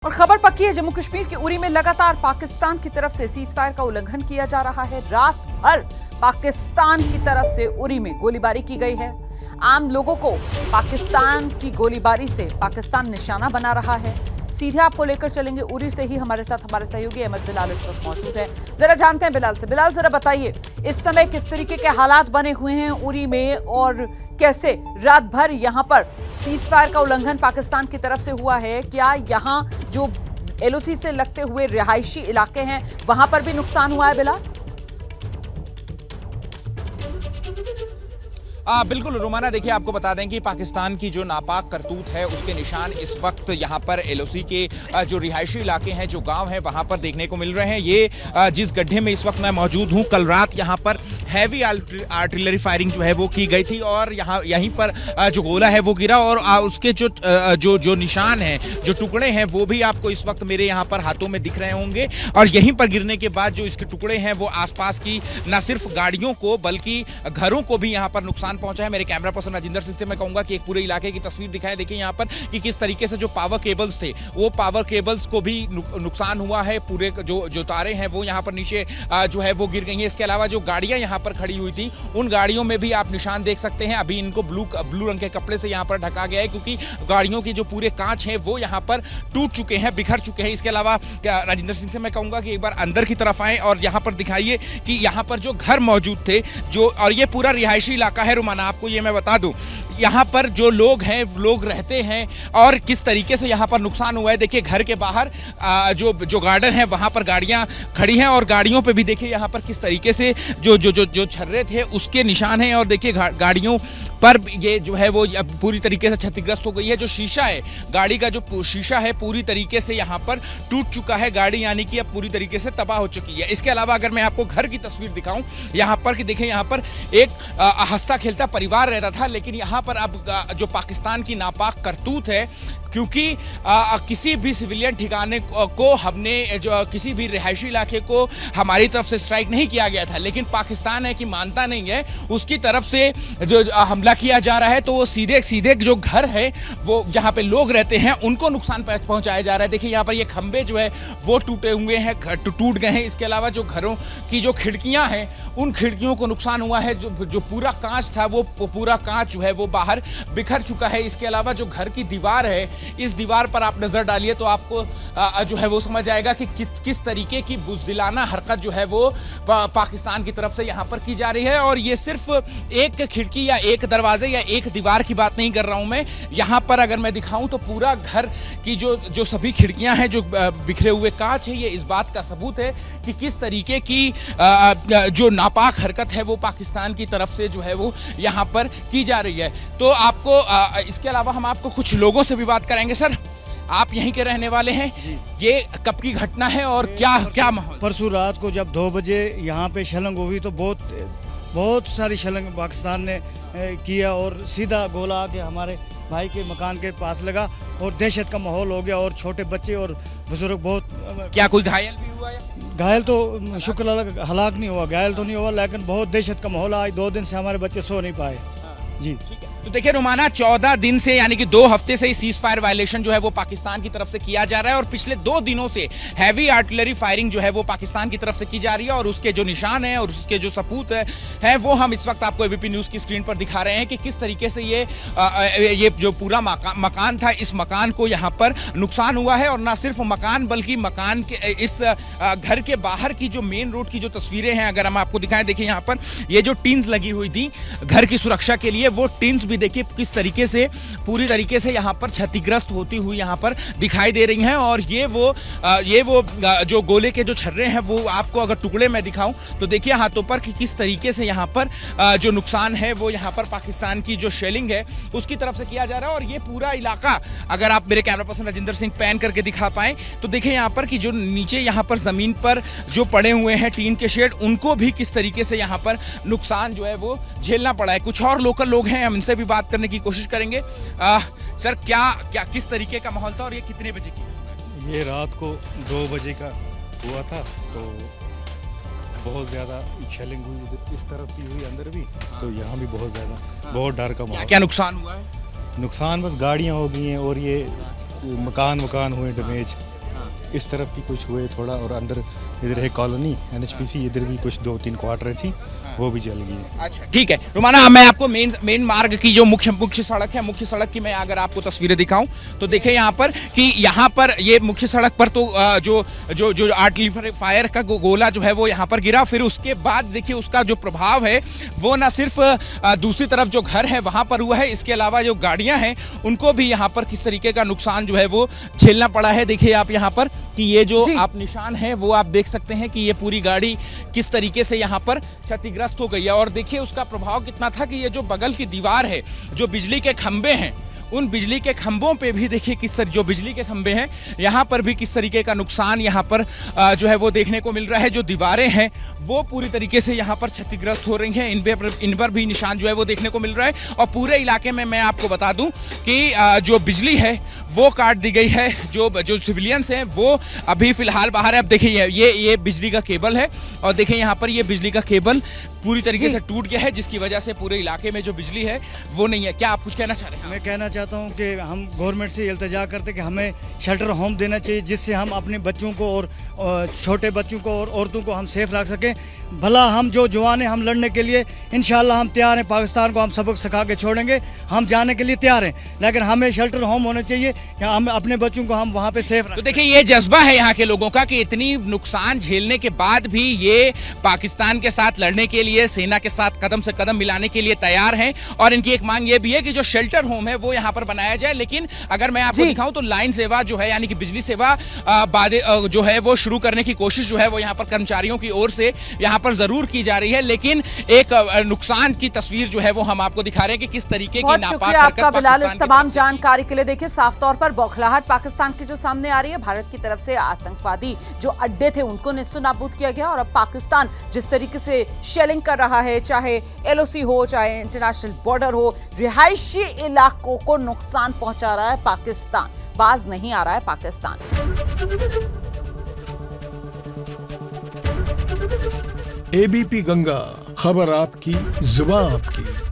और खबर पक्की है, जम्मू कश्मीर के उरी में लगातार पाकिस्तान की तरफ से सीज फायर का उल्लंघन किया जा रहा है। रात भर पाकिस्तान की तरफ से उरी में गोलीबारी की गई है। आम लोगों को पाकिस्तान की गोलीबारी से पाकिस्तान निशाना बना रहा है। सीधे आपको लेकर चलेंगे उरी से ही, हमारे साथ हमारे सहयोगी अहमद बिलाल इस वक्त मौजूद है। जरा जानते हैं बिलाल से। बिलाल, जरा बताइए इस समय किस तरीके के हालात बने हुए हैं उरी में और कैसे रात भर यहां पर सीज फायर का उल्लंघन पाकिस्तान की तरफ से हुआ है। क्या यहां जो एलओसी से लगते हुए रिहायशी इलाके हैं वहां पर भी नुकसान हुआ है बिलाल? बिल्कुल रोमाना, देखिए आपको बता दें कि पाकिस्तान की जो नापाक करतूत है उसके निशान इस वक्त यहाँ पर एलओसी के जो रिहायशी इलाके हैं, जो गांव हैं, वहाँ पर देखने को मिल रहे हैं। ये जिस गड्ढे में इस वक्त मैं मौजूद हूँ, कल रात यहाँ पर हैवी आर्टिलरी फायरिंग जो है वो की गई थी और यहीं पर जो गोला है वो गिरा और उसके जो निशान हैं, जो टुकड़े हैं, वो भी आपको इस वक्त मेरे यहाँ पर हाथों में दिख रहे होंगे। और यहीं पर गिरने के बाद जो इसके टुकड़े हैं वो आसपास की न सिर्फ गाड़ियों को बल्कि घरों को भी यहाँ पर नुकसान पहुंचा है। मेरे कैमरा पर्सन राजिंदर सिंह से मैं कहूंगा कि एक पूरे इलाके की तस्वीर दिखाएं। देखिए यहाँ पर कि किस तरीके से जो पावर केबल्स थे, वो पावर केबल्स को भी नुकसान हुआ है। पूरे जो तारे हैं वो यहाँ पर नीचे जो है वो गिर गई हैं। इसके अलावा जो गाड़ियां यहाँ पर खड़ी हुई थी, उन गाड़ियों में भी आप निशान देख सकते हैं। अभी इनको ब्लू रंग के कपड़े से यहाँ पर ढका गया है क्योंकि गाड़ियों के जो पूरे कांच हैं वो यहाँ पर टूट चुके हैं, बिखर चुके हैं। इसके अलावा राजिंदर सिंह से मैं कहूंगा कि एक बार अंदर की तरफ आए और यहाँ पर दिखाइए कि यहाँ पर जो घर मौजूद थे, और ये पूरा रिहायशी इलाका है रोमाना। आपको ये मैं बता दूं, यहाँ पर जो लोग हैं, लोग रहते हैं और किस तरीके से यहाँ पर नुकसान हुआ है। देखिए घर के बाहर जो गार्डन है वहाँ पर गाड़ियाँ खड़ी हैं और गाड़ियों पे भी देखिए यहाँ पर किस तरीके से जो छर्रे थे उसके निशान हैं। और देखिए गाड़ियों पर ये जो है वो पूरी तरीके से क्षतिग्रस्त हो गई है। जो शीशा है, गाड़ी का जो शीशा है, पूरी तरीके से यहाँ पर टूट चुका है गाड़ी, यानी कि अब पूरी तरीके से तबाह हो चुकी है। इसके अलावा अगर मैं आपको घर की तस्वीर दिखाऊं यहाँ पर कि देखिए यहाँ पर एक हंसता खेलता परिवार रहता था, लेकिन यहाँ पर अब जो पाकिस्तान की नापाक करतूत है, क्योंकि किसी भी सिविलियन ठिकाने को हमने जो किसी भी रिहायशी इलाके को हमारी तरफ से स्ट्राइक नहीं किया गया था, लेकिन पाकिस्तान है कि मानता नहीं है, उसकी तरफ से जो हमला किया जा रहा है। तो वो सीधे जो घर है, वो जहाँ पे लोग रहते हैं, उनको नुकसान पहुंचाया जा रहा है। देखिए यहाँ पर ये खंबे जो है वो टूटे हुए हैं, टूट गए हैं। इसके अलावा जो घरों की जो खिड़कियाँ हैं, उन खिड़कियों को नुकसान हुआ है। जो पूरा कांच था, वो पूरा कांच जो है वो बाहर बिखर चुका है। इसके अलावा जो घर की दीवार है, इस दीवार पर आप नजर डालिए तो आपको जो है वो समझ आएगा कि किस तरीके की बुज़दिलाना हरकत जो है वो पाकिस्तान की तरफ से यहाँ पर की जा रही है। और ये सिर्फ एक खिड़की या एक दरवाजे या एक दीवार की बात नहीं कर रहा हूं मैं। यहाँ पर अगर मैं दिखाऊं तो पूरा घर की जो सभी खिड़कियां हैं, जो बिखरे हुए कांच है, ये इस बात का सबूत है कि किस तरीके की जो नापाक हरकत है वो पाकिस्तान की तरफ से जो है वो यहाँ पर की जा रही है। तो आपको इसके अलावा हम आपको कुछ लोगों से भी बात कराएंगे। सर, आप यहीं के रहने वाले हैं, ये कब की घटना है और क्या माहौल? परसों रात को जब 2 बजे यहाँ पे शलंग हुई तो बहुत सारी शलंग पाकिस्तान ने किया और सीधा गोला आके हमारे भाई के मकान के पास लगा और दहशत का माहौल हो गया। और छोटे बच्चे और बुजुर्ग बहुत। क्या कोई घायल भी हुआ है? घायल तो शुक्र अल्लाह हलाक नहीं हुआ, घायल तो नहीं हुआ, लेकिन बहुत दहशत का माहौल। आज 2 दिन से हमारे बच्चे सो नहीं पाए जी। ठीक है, तो देखिए रोमाना, 14 दिन से यानी कि 2 हफ्ते से सीज फायर वायलेशन जो है वो पाकिस्तान की तरफ से किया जा रहा है और पिछले 2 दिनों से हैवी आर्टिलरी फायरिंग जो है वो पाकिस्तान की तरफ से की जा रही है। और उसके जो निशान है और उसके जो सबूत है वो हम इस वक्त आपको एबीपी न्यूज की स्क्रीन पर दिखा रहे हैं कि किस तरीके से ये जो पूरा मकान था, इस मकान को यहाँ पर नुकसान हुआ है। और ना सिर्फ मकान बल्कि मकान के इस घर के बाहर की जो मेन रोड की जो तस्वीरें हैं, अगर हम आपको दिखाएं, देखिए यहाँ पर ये जो टिन्स लगी हुई थी घर की सुरक्षा के लिए, वो टिन्स भी देखिए किस तरीके से पूरी तरीके से यहाँ पर क्षतिग्रस्त होती हुई यहाँ पर दिखाई दे रही हैं। और ये वो जो गोले के जो छर्रे हैं, वो आपको अगर टुकड़े में दिखाऊं तो देखिए हाथों पर कि किस तरीके से यहाँ पर जो नुकसान है वो यहाँ पर पाकिस्तान की जो शेलिंग है उसकी तरफ से किया जा रहा है। और ये पूरा इलाका, अगर आप मेरे camera person Rajinder Singh pan करके दिखा पाएं तो देखिए यहाँ पर कि जो नीचे यहाँ पर जमीन पर जो पड़े हुए हैं टीन के शेड, उनको भी किस तरीके से यहाँ पर नुकसान जो है वो झेलना पड़ा है। कुछ और लोकल लोग हैं, हम इनसे भी बात करने की कोशिश करेंगे। सर, क्या किस तरीके का माहौल था और ये कितने बजे की? ये रात को 2 बजे का हुआ था, तो बहुत ज़्यादा शेलिंग हुई, इस तरफ भी हुई, अंदर भी, तो यहाँ भी बहुत ज़्यादा, बहुत डर का माहौल। क्या नुकसान हुआ है? नुकसान बस गाड़ियाँ हो गई हैं और ये मकान हुए डैमेज। इस तरफ भी कुछ हुए थोड़ा, और अंदर इधर है कॉलोनी NHPC, इधर भी कुछ 2-3 क्वार्टर थी, वो भी जल गई है। अच्छा ठीक है रुमाना, मैं आपको मेन मार्ग की जो मुख्य सड़क है, मुख्य सड़क की मैं अगर आपको तस्वीरें दिखाऊं तो देखिए यहाँ पर कि यहाँ पर ये मुख्य सड़क पर तो जो आर्टिलरी फायर का गोला जो है वो यहाँ पर गिरा। फिर उसके बाद देखिए उसका जो प्रभाव है वो ना सिर्फ दूसरी तरफ जो घर है वहां पर हुआ है, इसके अलावा जो गाड़ियां हैं उनको भी यहाँ पर किस तरीके का नुकसान जो है वो झेलना पड़ा है। देखिए आप यहाँ पर कि ये जो आप निशान है वो आप देख सकते हैं कि ये पूरी गाड़ी किस तरीके से यहाँ पर क्षतिग्रस्त हो गई है। और देखिए उसका प्रभाव कितना था कि ये जो बगल की दीवार है, जो बिजली के खंभे हैं, उन बिजली के खंभों पे भी देखिए किस तरह जो बिजली के खंभे हैं यहाँ पर भी किस तरीके का नुकसान यहाँ पर जो है वो देखने को मिल रहा है। जो दीवारें हैं वो पूरी तरीके से यहाँ पर क्षतिग्रस्त हो रही हैं, इन पर भी निशान जो है वो देखने को मिल रहा है। और पूरे इलाके में मैं आपको बता दूं कि जो बिजली है वो काट दी गई है। जो सिविलियंस हैं वो अभी फिलहाल बाहर है। अब देखिए ये बिजली का केबल है और देखिए यहाँ पर ये बिजली का केबल पूरी तरीके से टूट गया है, जिसकी वजह से पूरे इलाके में जो बिजली है वो नहीं है। क्या आप कुछ कहना चाह रहे हैं? मैं कहना चाहता हूं कि हम गवर्नमेंट से इल्तिजा करते कि हमें शेल्टर होम देना चाहिए, जिससे हम अपने बच्चों को और छोटे बच्चों को और औरतों को हम सेफ रख सकें। भला हम जो जवान हैं, हम लड़ने के लिए इंशाल्लाह हम तैयार हैं। पाकिस्तान को हम सबक सिखा के छोड़ेंगे, हम जाने के लिए तैयार हैं, लेकिन हमें शेल्टर होम होने चाहिए, हम अपने बच्चों को हम वहाँ पे सेफ रखें। तो देखिए ये जज्बा है यहाँ के लोगों का कि इतनी नुकसान झेलने के बाद भी ये पाकिस्तान के साथ लड़ने के लिए, सेना के साथ कदम से कदम मिलाने के लिए तैयार हैं। और इनकी एक मांग ये भी है कि जो शेल्टर होम है वो यहाँ पर बनाया जाए। लेकिन अगर मैं आपको दिखाऊं तो लाइन सेवा जो है, यानी कि बिजली सेवा जो है वो शुरू करने की कोशिश जो है वो यहाँ पर कर्मचारियों की ओर से यहाँ पर जरूर की जा रही है। लेकिन एक नुकसान की तस्वीर जो है वो हम आपको दिखा रहे हैं कि किस तरीके की नापाक हरकत आपका बिलाल इस तमाम की जानकारी के लिए। देखिए साफ तौर पर बौखलाहट पाकिस्तान की जो सामने आ रही है, भारत की तरफ से आतंकवादी जो अड्डे थे उनको नेस्तनाबूद किया गया और अब पाकिस्तान जिस तरीके से शेलिंग कर रहा है, चाहे LOC हो, चाहे इंटरनेशनल बॉर्डर हो, रिहायशी इलाकों को नुकसान पहुंचा रहा है पाकिस्तान। बाज नहीं आ रहा है पाकिस्तान। ABP गंगा, खबर आपकी, जुबान आपकी।